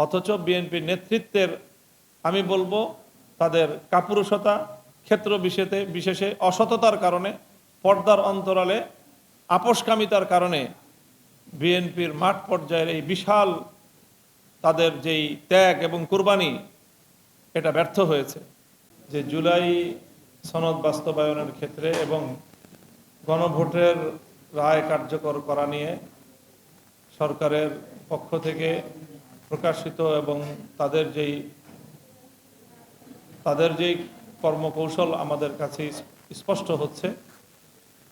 অথচ বিএনপির নেতৃত্বের আমি বলবো তাদের কাপুরুষতা, ক্ষেত্র বিশেষে অসততার কারণে, পর্দার অন্তরালে আপোষকামিতার কারণে বিএনপির মাঠ পর্যায়ের এই বিশাল তাদের যেই ত্যাগ এবং কুরবানি, এটা ব্যর্থ হয়েছে। যে জুলাই সনদ বাস্তবায়নের ক্ষেত্রে এবং গণভোটের রায় কার্যকর করা নিয়ে সরকারের পক্ষ থেকে প্রকাশিত এবং তাদের যেই কর্মকৌশল আমাদের কাছে স্পষ্ট হচ্ছে,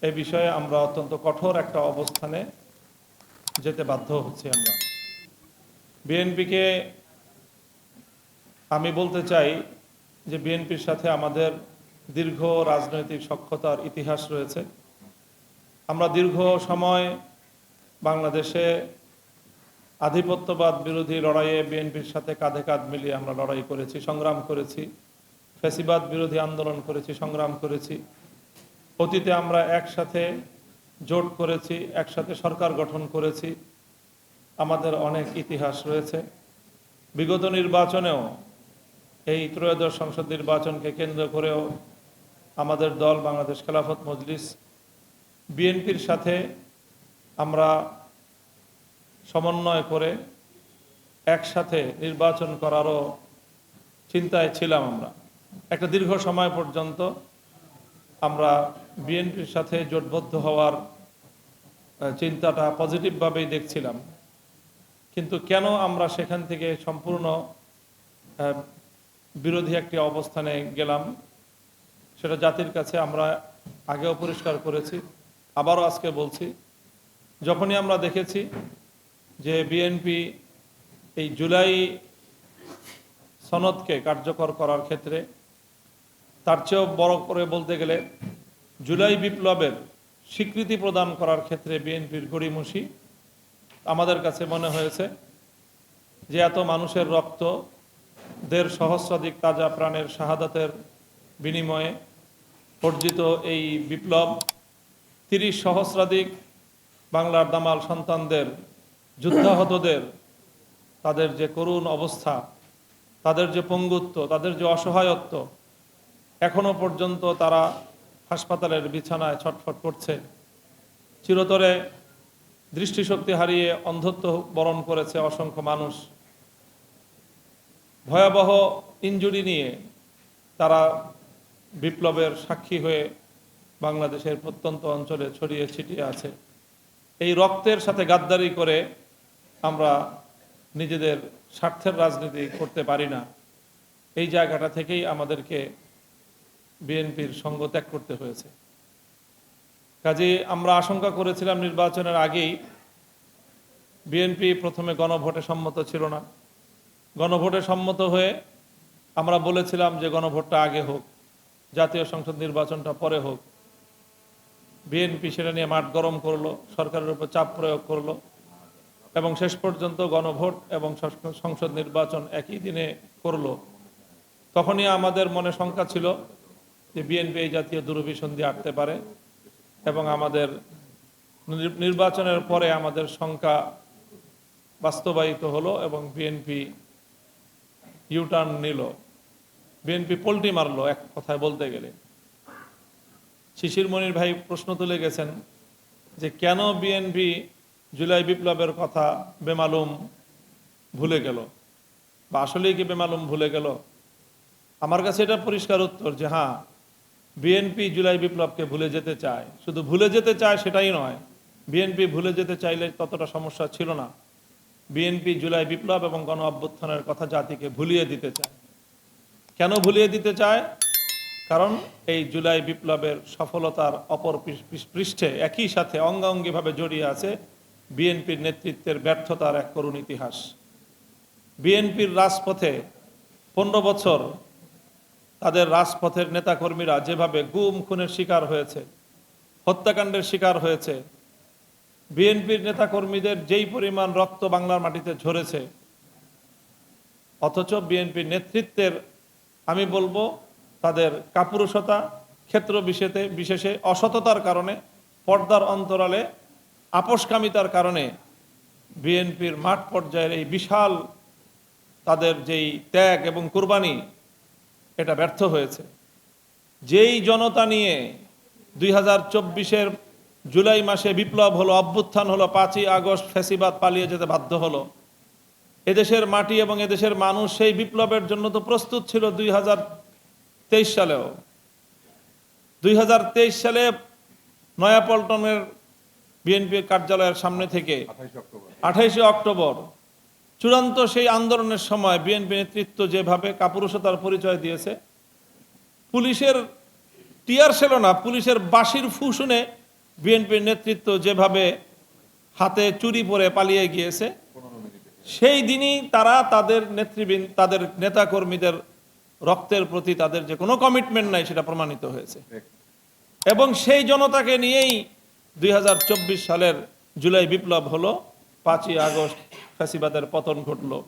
এই বিষয়ে আমরা অত্যন্ত কঠোর একটা অবস্থানে যেতে বাধ্য হচ্ছি। আমরা বিএনপিকে আমি বলতে চাই যে বিএনপির সাথে আমাদের দীর্ঘ রাজনৈতিক সখ্যতার ইতিহাস রয়েছে। আমরা দীর্ঘ সময় বাংলাদেশে আধিপত্যবাদ বিরোধী লড়াইয়ে বিএনপির সাথে কাঁধে কাঁধ মিলিয়ে আমরা লড়াই করেছি, সংগ্রাম করেছি, ফ্যাসিবাদ বিরোধী আন্দোলন করেছি, সংগ্রাম করেছি। অতীতে আমরা একসাথে জোট করেছি, একসাথে সরকার গঠন করেছি। আমাদের অনেক ইতিহাস রয়েছে। বিগত নির্বাচনেও, এই ত্রয়োদশ সংসদ নির্বাচনকে কেন্দ্র করেও আমাদের দল বাংলাদেশ খেলাফত মজলিস বিএনপির সাথে আমরা সমন্বয় করে একসাথে নির্বাচন করারও চিন্তায় ছিলাম। আমরা একটা দীর্ঘ সময় পর্যন্ত আমরা বিএনপির সাথে জোটবদ্ধ হওয়ার চিন্তাটা পজিটিভভাবেই দেখছিলাম। কিন্তু কেন আমরা সেখান থেকে সম্পূর্ণ বিরোধী একটি অবস্থানে গেলাম, সেটা জাতির কাছে আমরা আগেও পরিষ্কার করেছি, আবারও আজকে বলছি। যখনই আমরা দেখেছি যে বিএনপি এই জুলাই সনদকে কার্যকর করার ক্ষেত্রে, তার চেয়েও বড় করে বলতে গেলে জুলাই বিপ্লবের স্বীকৃতি প্রদান করার ক্ষেত্রে বিএনপির গড়িমসি, আমাদের কাছে মনে হয়েছে যে এত মানুষের রক্ত, ১.৫ সহস্রাধিক তাজা প্রাণের শাহাদাতের বিনিময়ে অর্জিত এই বিপ্লব, ৩০ সহস্রাধিক বাংলার দামাল সন্তানদের, যুদ্ধাহতদের তাদের যে করুণ অবস্থা, তাদের যে পঙ্গুত্ব, তাদের যে অসহায়ত্ব, এখনো পর্যন্ত তারা হাসপাতালের বিছানায় ছটফট করছে। চিরতরে দৃষ্টিশক্তি হারিয়ে অন্ধত্ব বরণ করেছে অসংখ্য মানুষ। ভয়াবহ ইনজুরি নিয়ে তারা বিপ্লবের সাক্ষী হয়ে বাংলাদেশের প্রত্যন্ত অঞ্চলে ছড়িয়ে ছিটিয়ে আছে। এই রক্তের সাথে গাদ্দারি করে আমরা নিজেদের স্বার্থের রাজনীতি করতে পারি না। এই জায়গাটা থেকেই আমাদেরকে বিএনপির সঙ্গ ত্যাগ করতে হয়েছে। কাজেই আমরা আশঙ্কা করেছিলাম নির্বাচনের আগেই বিএনপি প্রথমে গণভোটে সম্মত ছিল না। গণভোটে সম্মত হয়ে আমরা বলেছিলাম যে গণভোটটা আগে হোক, জাতীয় সংসদ নির্বাচনটা পরে হোক। বিএনপি সেটা নিয়ে মাঠ গরম করলো, সরকারের উপর চাপ প্রয়োগ করলো এবং শেষ পর্যন্ত গণভোট এবং সংসদ নির্বাচন একই দিনে করলো। তখনই আমাদের মনে শঙ্কা ছিল যে বিএনপি এই জাতীয় দুরভিসন্ধি আটতে পারে এবং আমাদের নির্বাচনের পরে আমাদের শঙ্কা বাস্তবায়িত হলো এবং বিএনপি ইউটার্ন নিল, বিএনপি পল্টি মারলো। এক কথায় বলতে গেলে শিশির মনির ভাই প্রশ্ন তুলে গেছেন যে কেন বিএনপি জুলাই বিপ্লবের কথা বেমালুম ভুলে গেল, বা আসলেই কি বেমালুম ভুলে গেল। আমার কাছে এটা পরিষ্কার উত্তর যে হ্যাঁ, বিএনপি জুলাই বিপ্লবকে ভুলে যেতে চায়। শুধু ভুলে যেতে চায় সেটাই নয়, বিএনপি ভুলে যেতে চাইলে ততটা সমস্যা ছিল না। বিএনপি জুলাই বিপ্লব এবং গণ অভ্যুত্থানের কথা জাতিকে ভুলিয়ে দিতে চায়। কেন ভুলিয়ে দিতে চায়? কারণ এই জুলাই বিপ্লবের সফলতার অপর পৃষ্ঠে একই সাথে অঙ্গাঙ্গিভাবে জড়িয়ে আছে বিএনপির নেতৃত্বের ব্যর্থতার এক করুণ ইতিহাস। বিএনপির রাজপথে 15 বছর তাদের রাজপথের নেতাকর্মীরা যেভাবে গুম খুনের শিকার হয়েছে, হত্যাকাণ্ডের শিকার হয়েছে, বিএনপির নেতাকর্মীদের যেই পরিমাণ রক্ত বাংলার মাটিতে ঝরেছে, অথচ বিএনপির নেতৃত্বের আমি বলবো তাদের কাপুরুষতা, ক্ষেত্র বিশেষে অসততার কারণে, পর্দার অন্তরালে আপোষকামিতার কারণে বিএনপির মাঠ পর্যায়ের এই বিশাল তাদের যেই ত্যাগ এবং কুরবানি, এটা ব্যর্থ হয়েছে। যেই জনতা নিয়ে 2024-এর জুলাই মাসে বিপ্লব হলো, অভ্যুত্থান হলো, 5ই আগস্ট ফ্যাসিবাদ পালিয়ে যেতে বাধ্য হলো, এদেশের মাটি এবং এদেশের মানুষ সেই বিপ্লবের জন্য তো প্রস্তুত ছিল 2023 সালেও। 2023 সালে নয়াপল্টনের বিএনপি কার্যালয়ের সামনে থেকে 28শে অক্টোবর চূড়ান্ত সেই আন্দোলনের সময় বিএনপি নেতৃত্ব যেভাবে কাপুরুষতার পরিচয় দিয়েছে, পুলিশের টিয়ার ছিল না, পুলিশের বাঁশির ফু শুনে বিএনপির নেতৃত্ব যেভাবে হাতে চুরি পরে পালিয়ে গিয়েছে, সেই দিনই তারা তাদের নেতৃবৃন্দ, তাদের নেতাকর্মীদের রক্তের প্রতি তাদের যে কোনো কমিটমেন্ট নাই সেটা প্রমাণিত হয়েছে। এবং সেই জনতাকে নিয়েই 2024 সালের জুলাই বিপ্লব হলো, 5ই আগস্ট ফ্যাসিবাদের পতন ঘটলো।